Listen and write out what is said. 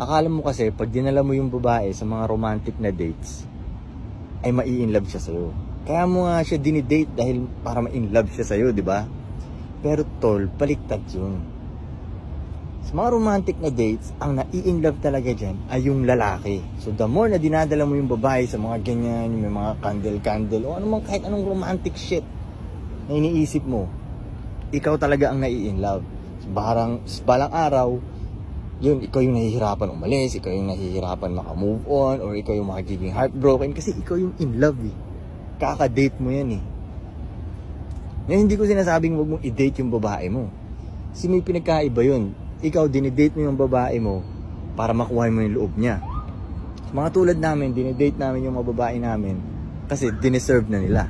Akala mo kasi, pag dinala mo yung babae sa mga romantic na dates, ay mai-inlove siya sa'yo. Kaya mo nga siya dinidate dahil para ma-inlove siya sa'yo, di ba? Pero tol, baliktad yun. Sa mga romantic na dates, ang nai-inlove talaga dyan ay yung lalaki. So the more na dinadala mo yung babae sa mga ganyan, yung mga candle-candle, o anumang kahit anong romantic shit na iniisip mo, ikaw talaga ang nai-inlove. Balang araw, yun, ikaw yung nahihirapan umalis, ikaw yung nahihirapan maka-move on, or ikaw yung makikiging heartbroken kasi ikaw yung in love eh. Kaka-date mo yan eh. Ngayon, hindi ko sinasabing huwag mong i-date yung babae mo. Kasi may pinagkaiba yun. Ikaw, dinidate mo yung babae mo para makuha mo yung loob niya. Mga tulad namin, dinidate namin yung mga babae namin kasi dineserve na nila.